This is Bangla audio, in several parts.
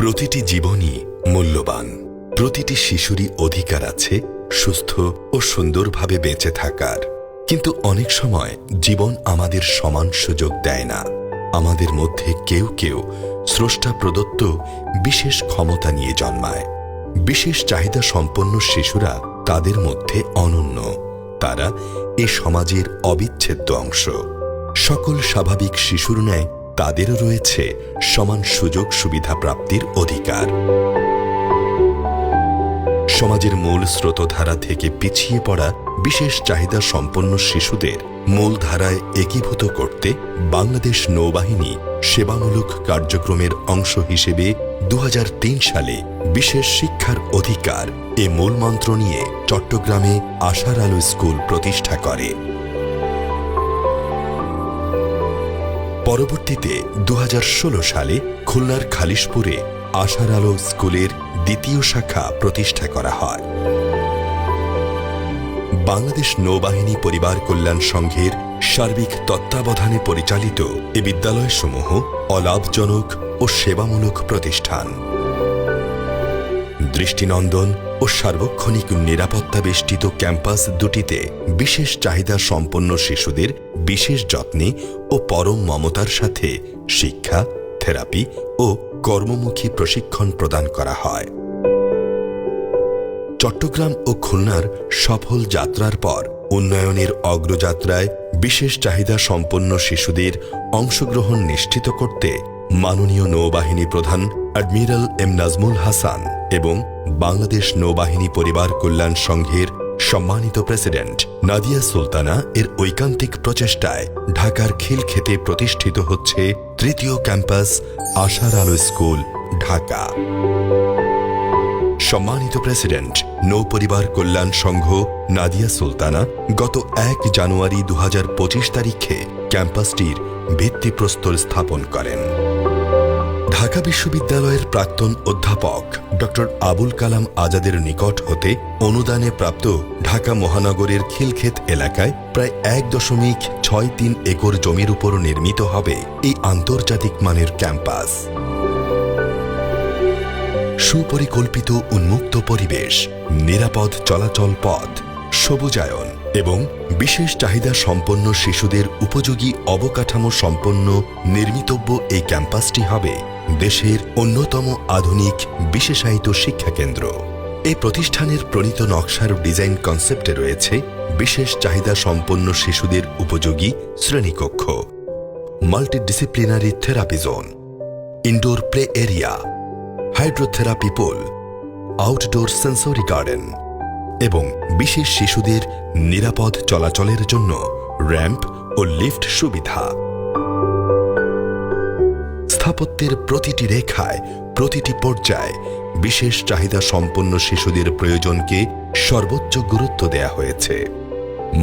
প্রতিটি জীবনই মূল্যবান। প্রতিটি শিশুরই অধিকার আছে সুস্থ ও সুন্দরভাবে বেঁচে থাকার। কিন্তু অনেক সময় জীবন আমাদের সমান সুযোগ দেয় না। আমাদের মধ্যে কেউ কেউ স্রষ্টা প্রদত্ত বিশেষ ক্ষমতা নিয়ে জন্মায়। বিশেষ চাহিদা সম্পন্ন শিশুরা তাদের মধ্যে অনন্য। তারা এ সমাজের অবিচ্ছেদ্য অংশ। সকল স্বাভাবিক শিশুর ন্যায় তাদেরও রয়েছে সমান সুযোগ সুবিধা প্রাপ্তির অধিকার। সমাজের মূল স্রোতধারা থেকে পিছিয়ে পড়া বিশেষ চাহিদা সম্পন্ন শিশুদের মূল ধারায় একীভূত করতে বাংলাদেশ নৌবাহিনী সেবামূলক কার্যক্রমের অংশ হিসেবে 2003 সালে বিশেষ শিক্ষার অধিকার এ মূল মন্ত্র নিয়ে চট্টগ্রামে আশার আলো স্কুল প্রতিষ্ঠা করে। পরবর্তীতে 2016 সালে খুলনার খালিশপুরে আশার আলো স্কুলের দ্বিতীয় শাখা প্রতিষ্ঠা করা হয়। বাংলাদেশ নৌবাহিনী পরিবার কল্যাণ সংঘের সার্বিক তত্ত্বাবধানে পরিচালিত এ বিদ্যালয়সমূহ অলাভজনক ও সেবামূলক প্রতিষ্ঠান। দৃষ্টিনন্দন ও সার্বক্ষণিক নিরাপত্তা বেষ্টিত ক্যাম্পাস দুটিতে বিশেষ চাহিদা সম্পন্ন শিশুদের বিশেষ যত্নে ও পরম মমতার সাথে শিক্ষা, থেরাপি ও কর্মমুখী প্রশিক্ষণ প্রদান করা হয়। চট্টগ্রাম ও খুলনার সফল যাত্রার পর উন্নয়নের অগ্রযাত্রায় বিশেষ চাহিদা সম্পন্ন শিশুদের অংশগ্রহণ নিশ্চিত করতে মাননীয় নৌবাহিনী প্রধান অ্যাডমিরাল এম নাজমুল হাসান এবং বাংলাদেশ নৌবাহিনী পরিবার কল্যাণ সংঘের সম্মানিত প্রেসিডেন্ট নাদিয়া সুলতানা এর ঐকান্তিক প্রচেষ্টায় ঢাকার খিলক্ষেতে প্রতিষ্ঠিত হচ্ছে তৃতীয় ক্যাম্পাস আশার আলো স্কুল, ঢাকা। সম্মানিত প্রেসিডেন্ট নৌ পরিবার কল্যাণ সংঘ নাদিয়া সুলতানা গত 1 জানুয়ারি 2025 তারিখে ক্যাম্পাসটির ভিত্তিপ্রস্তর স্থাপন করেন। ঢাকা বিশ্ববিদ্যালয়ের প্রাক্তন অধ্যাপক ডক্টর আবুল কালাম আজাদের নিকট হতে অনুদানে প্রাপ্ত ঢাকা মহানগরের খিলক্ষেত এলাকায় প্রায় 1.63 একর জমির উপর নির্মিত হবে এই আন্তর্জাতিক মানের ক্যাম্পাস। সুপরিকল্পিত উন্মুক্ত পরিবেশ, নিরাপদ চলাচল পথ, সবুজায়ন এবং বিশেষ চাহিদা সম্পন্ন শিশুদের উপযোগী অবকাঠামো সম্পন্ন নির্মিতব্য এই ক্যাম্পাসটি হবে দেশের অন্যতম আধুনিক বিশেষায়িত শিক্ষাকেন্দ্র। এই প্রতিষ্ঠানের প্রণীত নকশার ডিজাইন কনসেপ্টে রয়েছে বিশেষ চাহিদা সম্পন্ন শিশুদের উপযোগী শ্রেণীকক্ষ, multidisciplinary therapy zone, indoor play area, hydrotherapy pool, outdoor sensory garden এবং বিশেষ শিশুদের নিরাপদ চলাচলের জন্য র্যাম্প ও লিফট সুবিধা। স্থাপত্যের প্রতিটি রেখায়, প্রতিটি পর্যায়ে বিশেষ চাহিদা সম্পন্ন শিশুদের প্রয়োজনকে সর্বোচ্চ গুরুত্ব দেয়া হয়েছে।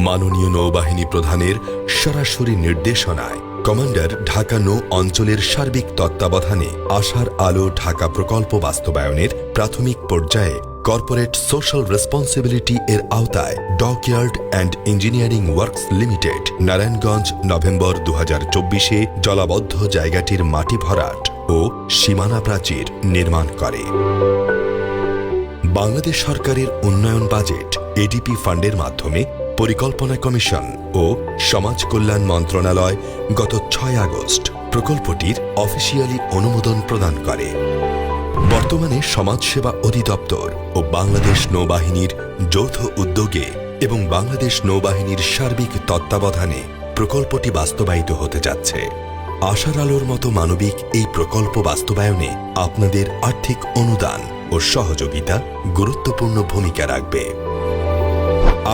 মাননীয় নৌবাহিনী প্রধানের সরাসরি নির্দেশনায় কমান্ডার ঢাকা নৌ অঞ্চলের সার্বিক তত্ত্বাবধানে আশার আলো ঢাকা প্রকল্প বাস্তবায়নের প্রাথমিক পর্যায়ে কর্পোরেট সোশ্যাল রেসপন্সিবিলিটি এর আওতায় dockyard and engineering works limited Narayanganj November 2024 জলাবদ্ধ জায়গাটির মাটি ভরাট ও সীমানা প্রাচীর নির্মাণ করে। বাংলাদেশ সরকারের উন্নয়ন বাজেট এডিপি ফান্ডের মাধ্যমে পরিকল্পনা কমিশন ও সমাজ কল্যাণ মন্ত্রণালয় গত 6 আগস্ট প্রকল্পটির অফিসিয়ালি অনুমোদন প্রদান করে। বর্তমানে সমাজসেবা অধিদপ্তর ও বাংলাদেশ নৌবাহিনীর যৌথ উদ্যোগে এবং বাংলাদেশ নৌবাহিনীর সার্বিক তত্ত্বাবধানে প্রকল্পটি বাস্তবায়িত হতে যাচ্ছে। আশার আলোর মতো মানবিক এই প্রকল্প বাস্তবায়নে আপনাদের আর্থিক অনুদান ও সহযোগিতা গুরুত্বপূর্ণ ভূমিকা রাখবে।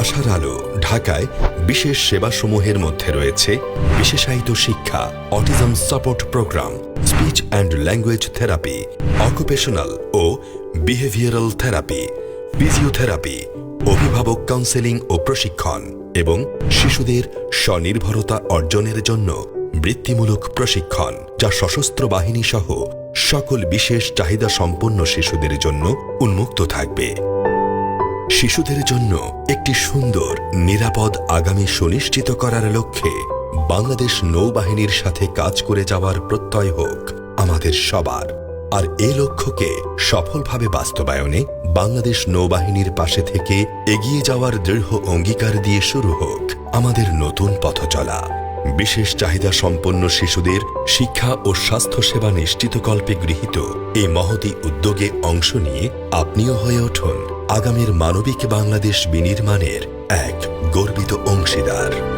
আশার আলো ঢাকায় বিশেষ সেবাসমূহের মধ্যে রয়েছে বিশেষায়িত শিক্ষা, autism support program, speech and language therapy, occupational ও বিহেভিয়ারাল থেরাপি, ফিজিওথেরাপি, অভিভাবক কাউন্সেলিং ও প্রশিক্ষণ এবং শিশুদের স্বনির্ভরতা অর্জনের জন্য বৃত্তিমূলক প্রশিক্ষণ, যা সশস্ত্র বাহিনী সহ সকল বিশেষ চাহিদা সম্পন্ন শিশুদের জন্য উন্মুক্ত থাকবে। শিশুদের জন্য একটি সুন্দর নিরাপদ আগামী সুনিশ্চিত করার লক্ষ্যে বাংলাদেশ নৌবাহিনীর সাথে কাজ করে যাওয়ার প্রত্যয় হোক আমাদের সবার। আর এ লক্ষ্যকে সফলভাবে বাস্তবায়নে বাংলাদেশ নৌবাহিনীর পাশে থেকে এগিয়ে যাওয়ার দৃঢ় অঙ্গীকার দিয়ে শুরু হোক আমাদের নতুন পথ চলা। বিশেষ চাহিদা সম্পন্ন শিশুদের শিক্ষা ও স্বাস্থ্যসেবা নিশ্চিতকল্পে গৃহীত এই মহতী উদ্যোগে অংশ নিয়ে আপনিও হয়ে উঠুন আগামীর মানবিক বাংলাদেশ বিনির্মাণের এক গর্বিত অংশীদার।